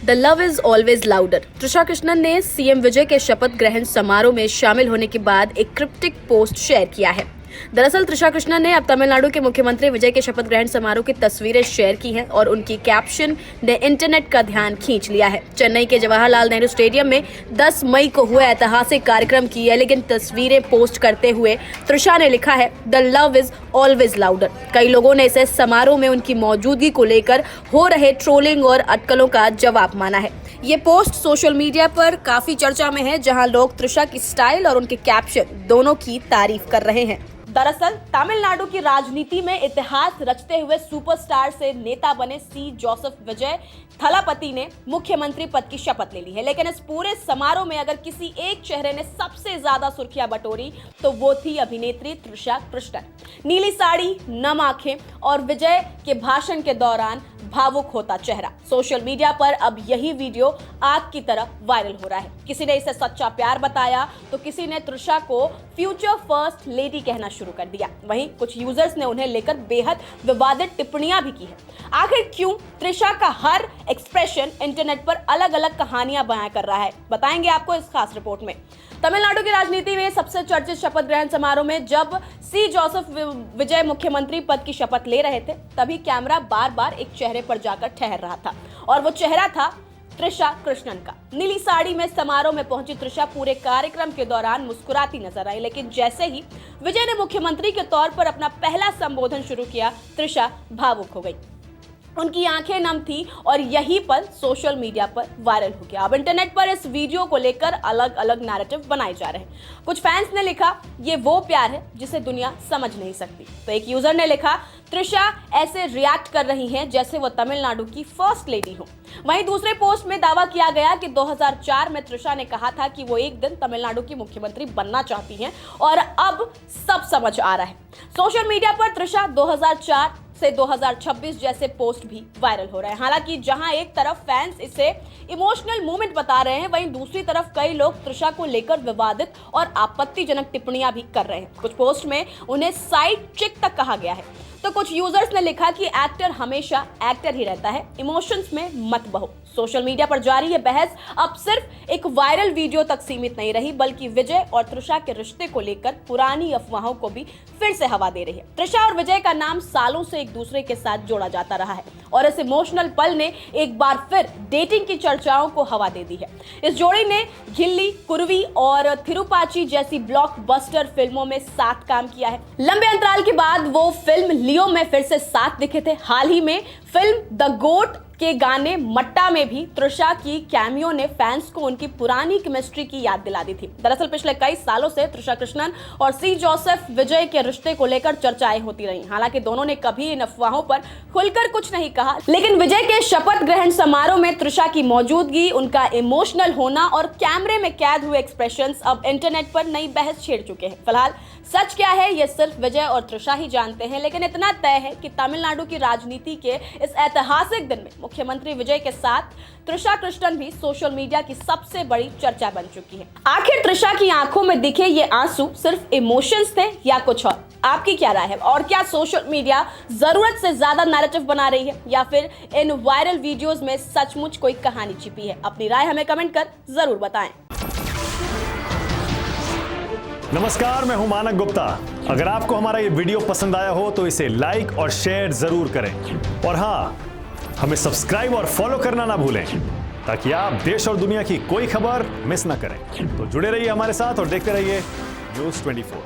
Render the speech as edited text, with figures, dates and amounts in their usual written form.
The love is always louder. Trisha Krishnan ने CM विजय के शपथ ग्रहण समारोह में शामिल होने के बाद एक क्रिप्टिक पोस्ट शेयर किया है। दरअसल त्रिशा कृष्णन ने अब तमिलनाडु के मुख्यमंत्री विजय के शपथ ग्रहण समारोह की तस्वीरें शेयर की हैं और उनकी कैप्शन ने इंटरनेट का ध्यान खींच लिया है। चेन्नई के जवाहरलाल नेहरू स्टेडियम में 10 मई को हुए ऐतिहासिक कार्यक्रम की लेकिन तस्वीरें पोस्ट करते हुए त्रिशा ने लिखा है, the love is always louder. कई लोगों ने इसे समारोह में उनकी मौजूदगी को लेकर हो रहे ट्रोलिंग और अटकलों का जवाब माना है। ये पोस्ट सोशल मीडिया पर काफी चर्चा में है, जहां लोग त्रिशा की स्टाइल और उनके कैप्शन दोनों की तारीफ कर रहे हैं। दरअसल तमिलनाडु की राजनीति में इतिहास रचते हुए सुपरस्टार से नेता बने सी जोसेफ विजय थलापति ने मुख्यमंत्री पद की शपथ ले ली है। लेकिन इस पूरे समारोह में अगर किसी एक चेहरे ने सबसे ज्यादा सुर्खियां बटोरी तो वो थी अभिनेत्री त्रिशा कृष्णन। नीली साड़ी, नम आंखें और विजय के भाषण के दौरान भावुक होता चेहरा। सोशल मीडिया पर अब यही वीडियो आग की तरह वायरल हो रहा है। किसी ने इसे सच्चा प्यार बताया तो किसी ने त्रिशा को फ्यूचर फर्स्ट लेडी कहना शुरू कर दिया। वहीं कुछ यूजर्स ने उन्हें लेकर बेहद विवादित टिप्पणियां भी की है। आखिर क्यों त्रिशा का हर एक्सप्रेशन इंटरनेट पर अलग अलग कहानियां बयां कर रहा है, बताएंगे आपको इस खास रिपोर्ट में। तमिलनाडु की राजनीति में सबसे चर्चित शपथ ग्रहण समारोह में जब सी जोसेफ विजय मुख्यमंत्री पद की शपथ ले रहे थे, तभी कैमरा बार बार एक चेहरे पर जाकर ठहर रहा था और वो चेहरा था त्रिशा कृष्णन का। नीली साड़ी में समारोह में पहुंची त्रिशा पूरे कार्यक्रम के दौरान मुस्कुराती नजर आई, लेकिन जैसे ही विजय ने मुख्यमंत्री के तौर पर अपना पहला संबोधन शुरू किया, त्रिशा भावुक हो गई। उनकी आंखें नम थी और यही पल सोशल मीडिया पर वायरल हो गया। अब इंटरनेट पर इस वीडियो को लेकर अलग अलग नैरेटिव बनाए जा रहे हैं। कुछ फैंस ने लिखा, ये वो प्यार है जिसे दुनिया समझ नहीं सकती। तो एक यूजर ने लिखा, त्रिशा ऐसे रिएक्ट कर रही हैं जैसे वो तमिलनाडु की फर्स्ट लेडी हो। वहीं दूसरे पोस्ट में दावा किया गया कि 2004 में त्रिशा ने कहा था कि वो एक दिन तमिलनाडु की मुख्यमंत्री बनना चाहती हैं और अब सब समझ आ रहा है। सोशल मीडिया पर त्रिशा 2004 से 2026 जैसे पोस्ट भी वायरल हो रहे हैं। हालांकि जहां एक तरफ फैंस इसे इमोशनल मोमेंट बता रहे हैं, वहीं दूसरी तरफ कई लोग त्रिशा को लेकर विवादित और आपत्तिजनक टिप्पणियां भी कर रहे हैं। कुछ पोस्ट में उन्हें साइड चिक तक कहा गया है तो कुछ यूजर्स ने लिखा कि एक्टर हमेशा एक्टर ही रहता है, इमोशंस में मत बहो। सोशल मीडिया पर जारी ये बहस अब सिर्फ एक वायरल वीडियो तक सीमित नहीं रही, बल्कि विजय और त्रिशा के रिश्ते को लेकर पुरानी अफवाहों को भी फिर से हवा दे रही है। त्रिशा और विजय का नाम सालों से एक दूसरे के साथ जोड़ा जाता रहा है और इस इमोशनल पल ने एक बार फिर डेटिंग की चर्चाओं को हवा दे दी है। इस जोड़ी ने गिल्ली, कुर्वी और थिरुपाची जैसी ब्लॉकबस्टर फिल्मों में साथ काम किया है। लंबे अंतराल के बाद वो फिल्म लियो में फिर से साथ दिखे थे। हाल ही में फिल्म द गोट के गाने मट्टा में भी त्रिशा की कैमियो ने फैंस को उनकी पुरानी केमिस्ट्री की याद दिला दी थी। दरअसल पिछले कई सालों से त्रिशा कृष्णन और सी जोसेफ विजय के रिश्ते को लेकर चर्चाएं होती रही। हालांकि दोनों ने कभी इन अफवाहों पर खुलकर कुछ नहीं कहा, लेकिन विजय के शपथ ग्रहण समारोह में त्रिशा की मौजूदगी, उनका इमोशनल होना और कैमरे में कैद हुए एक्सप्रेशंस अब इंटरनेट पर नई बहस छेड़ चुके हैं। फिलहाल सच क्या है ये सिर्फ विजय और त्रिशा ही जानते हैं, लेकिन इतना तय है कि तमिलनाडु की राजनीति के इस ऐतिहासिक दिन में मुख्यमंत्री विजय के साथ त्रिशा कृष्णन भी सोशल मीडिया की सबसे बड़ी चर्चा बन चुकी है। आखिर त्रिशा की आंखों में दिखे ये आंसू सिर्फ इमोशंस थे या कुछ और? आपकी क्या राय है? और क्या सोशल मीडिया जरूरत से ज्यादा नैरेटिव बना रही है या फिर इन वायरल वीडियोस में सचमुच कोई कहानी छिपी है? अपनी राय हमें कमेंट कर जरूर बताएं। नमस्कार, मैं हूं मानक गुप्ता। अगर आपको हमारा ये वीडियो पसंद आया हो तो इसे लाइक और शेयर जरूर करें और हाँ, हमें सब्सक्राइब और फॉलो करना ना भूलें ताकि आप देश और दुनिया की कोई खबर मिस ना करें। तो जुड़े रहिए हमारे साथ और देखते रहिए न्यूज़ 24।